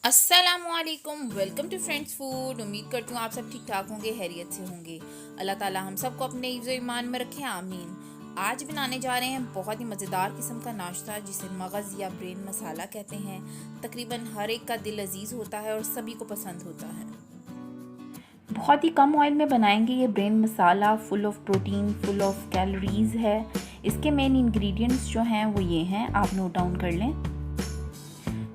अस्सलामुअलैकुम, welcome to friends food. उम्मीद करती हूँ आप सब ठीक ठाक होंगे, हैरियत से होंगे। अल्लाह ताला हम सबको अपने हिफ्ज़ ईमान में रखे, आमीन। आज बनाने जा रहे हैं बहुत ही मज़ेदार किस्म का नाश्ता जिसे मगज़ या ब्रेन मसाला कहते हैं। तकरीबन हर एक का दिल अजीज़ होता है और सभी को पसंद होता है। बहुत ही कम ऑयल में बनाएंगे ये brain masala. Full of protein, full of calories है। इसके मेन इंग्रेडिएंट्स जो हैं वो ये हैं, आप नोट डाउन कर लें।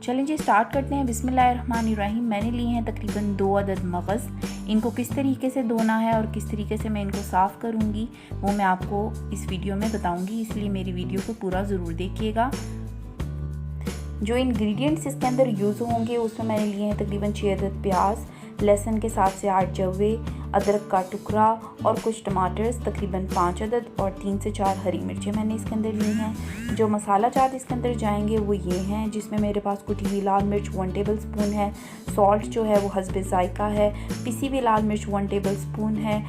चलें जी, स्टार्ट करते हैं। बिस्मिल्लाहिर्रहमानिर्रहीम। मैंने लिए हैं तकरीबन 2 अदद मगज़। इनको किस तरीके से धोना है और किस तरीके से मैं इनको साफ़ करूँगी वो मैं आपको इस वीडियो में बताऊँगी, इसलिए मेरी वीडियो को पूरा ज़रूर देखिएगा। जो इंग्रेडिएंट्स इसके अंदर यूज़ होंगे उसमें मैंने लिए हैं तकरीबन 6 अदद प्याज, लहसुन के 7 से 8 जवे, अदरक का टुकड़ा और कुछ टमाटर्स तकरीबन 5 अदद और 3 से 4 हरी मिर्चें मैंने इसके अंदर ली हैं। जो मसाला जात इसके अंदर जाएंगे वो ये हैं, जिसमें मेरे पास कुटी हुई लाल मिर्च 1 टेबल स्पून है, सॉल्ट जो है वो हस्बे ज़ायका है, पिसी हुई लाल मिर्च 1 टेबल स्पून है,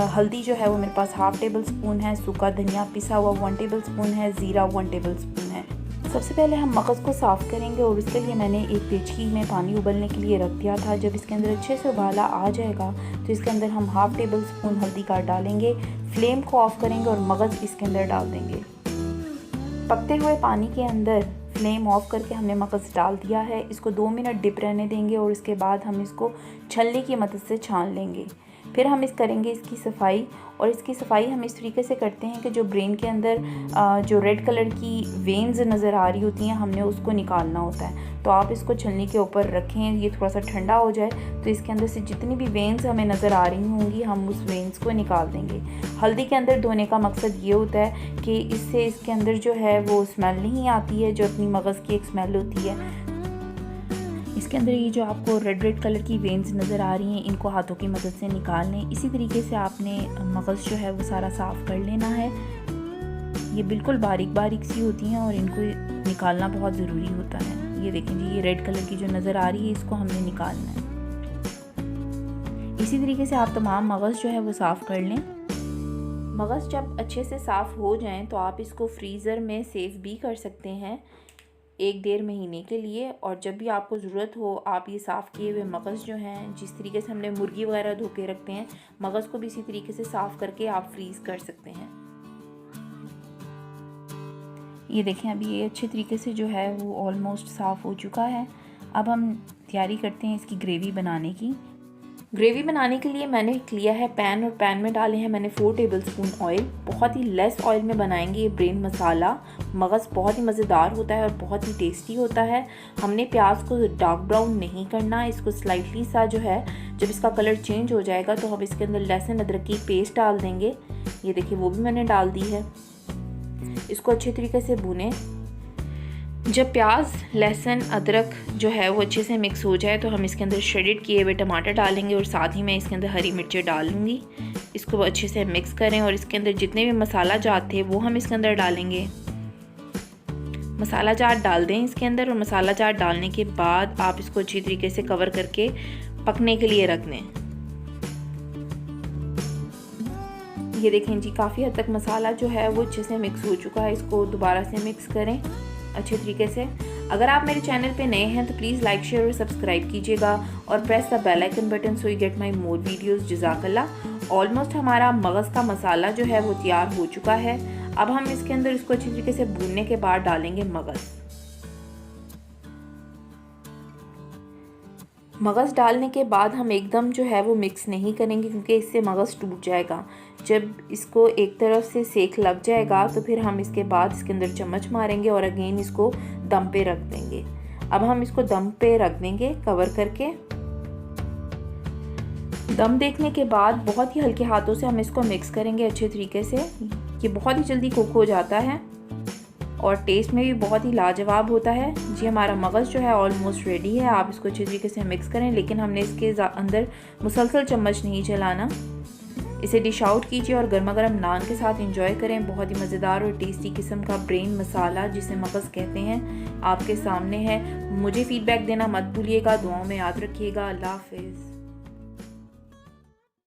हल्दी जो है वो मेरे पास हाफ़ टेबल स्पून है, सूखा धनिया पिसा हुआ 1 टेबल स्पून है, ज़ीरा 1 टेबल स्पून है। सबसे पहले हम मगज़ को साफ़ करेंगे और इसके लिए मैंने एक देचकी में पानी उबलने के लिए रख दिया था। जब इसके अंदर अच्छे से उबाला आ जाएगा तो इसके अंदर हम हाफ़ टेबल स्पून हल्दी का डालेंगे, फ्लेम को ऑफ़ करेंगे और मगज़ इसके अंदर डाल देंगे। पकते हुए पानी के अंदर फ्लेम ऑफ़ करके हमने मगज़ डाल दिया है। इसको 2 मिनट डिप रहने देंगे और इसके बाद हम इसको छलनी की मदद से छान लेंगे। फिर हम करेंगे इसकी सफाई, और इसकी सफाई हम इस तरीके से करते हैं कि जो ब्रेन के अंदर जो रेड कलर की वेन्स नज़र आ रही होती हैं हमने उसको निकालना होता है। तो आप इसको छलनी के ऊपर रखें, ये थोड़ा सा ठंडा हो जाए तो इसके अंदर से जितनी भी वेन्स हमें नज़र आ रही होंगी हम उस वेन्स को निकाल देंगे। हल्दी के अंदर धोने का मकसद ये होता है कि इससे इसके अंदर जो है वो स्मेल नहीं आती है, जो अपनी मगज़ की एक स्मेल होती है। इसके अंदर ये जो आपको रेड कलर की वेन्स नज़र आ रही हैं इनको हाथों की मदद से निकाल लें। इसी तरीके से आपने मगज़ जो है वो सारा साफ़ कर लेना है। ये बिल्कुल बारीक बारीक सी होती हैं और इनको निकालना बहुत ज़रूरी होता है। ये देखें जी, ये रेड कलर की जो नज़र आ रही है इसको हमने निकालना है। इसी तरीके से आप तमाम मगज़ जो है वो साफ़ कर लें। मगज़ जब अच्छे से साफ़ हो जाएं तो आप इसको फ्रीज़र में सेव भी कर सकते हैं 1-1.5 महीने के लिए। और जब भी आपको ज़रूरत हो आप ये साफ़ किए हुए मगज़ जो हैं, जिस तरीके से हमने मुर्गी वगैरह धो के रखते हैं, मगज़ को भी इसी तरीके से साफ़ करके आप फ्रीज़ कर सकते हैं। ये देखें, अभी ये अच्छे तरीके से जो है वो ऑलमोस्ट साफ़ हो चुका है। अब हम तैयारी करते हैं इसकी ग्रेवी बनाने की। ग्रेवी बनाने के लिए मैंने लिया है पैन, और पैन में डाले हैं मैंने 4 टेबल स्पून ऑयल। बहुत ही लेस ऑयल में बनाएंगे ये ब्रेन मसाला। मगज़ बहुत ही मज़ेदार होता है और बहुत ही टेस्टी होता है। हमने प्याज को डार्क ब्राउन नहीं करना, इसको स्लाइटली सा जो है जब इसका कलर चेंज हो जाएगा तो हम इसके अंदर लहसुन अदरक की पेस्ट डाल देंगे। ये देखिए वो भी मैंने डाल दी है। इसको अच्छे तरीके से भूनें। जब प्याज, लहसुन, अदरक जो है वो अच्छे से मिक्स हो जाए तो हम इसके अंदर श्रेडेड किए हुए टमाटर डालेंगे और साथ ही मैं इसके अंदर हरी मिर्चें डाल लूँगी। इसको अच्छे से मिक्स करें और इसके अंदर जितने भी मसाला जात थे वो हम इसके अंदर डालेंगे। मसाला जात डाल दें इसके अंदर, और मसाला जात डालने के बाद आप इसको अच्छी तरीके से कवर करके पकने के लिए रख दें। ये देखें जी, काफ़ी हद तक मसाला जो है वो अच्छे से मिक्स हो चुका है। इसको दोबारा से मिक्स करें अच्छे तरीके से। अगर आप मेरे चैनल पे नए हैं तो प्लीज़ लाइक, शेयर और सब्सक्राइब कीजिएगा और press the bell icon button so you get my more videos. जज़ाकल्लाह। ऑलमोस्ट हमारा मगज़ का मसाला जो है वो तैयार हो चुका है। अब हम इसके अंदर इसको अच्छी तरीके से भूनने के बाद डालेंगे मगज़ डालने के बाद हम एकदम जो है वो मिक्स नहीं करेंगे क्योंकि इससे मगज़ टूट जाएगा। जब इसको एक तरफ से सेक लग जाएगा तो फिर हम इसके बाद इसके अंदर चम्मच मारेंगे और अगेन इसको दम पे रख देंगे। अब हम इसको दम पे रख देंगे कवर करके। दम देखने के बाद बहुत ही हल्के हाथों से हम इसको मिक्स करेंगे अच्छे तरीके से। ये बहुत ही जल्दी कुक हो जाता है और टेस्ट में भी बहुत ही लाजवाब होता है। जी, हमारा मगज़ जो है ऑलमोस्ट रेडी है। आप इसको अच्छे तरीके से मिक्स करें, लेकिन हमने इसके अंदर मुसलसल चम्मच नहीं चलाना। इसे डिश आउट कीजिए और गर्मा गर्म नान के साथ एंजॉय करें। बहुत ही मज़ेदार और टेस्टी किस्म का ब्रेन मसाला जिसे मगज़ कहते हैं आपके सामने है। मुझे फ़ीडबैक देना मत भूलिएगा। दुआओं में याद रखिएगा। अल्लाह हाफ़िज़।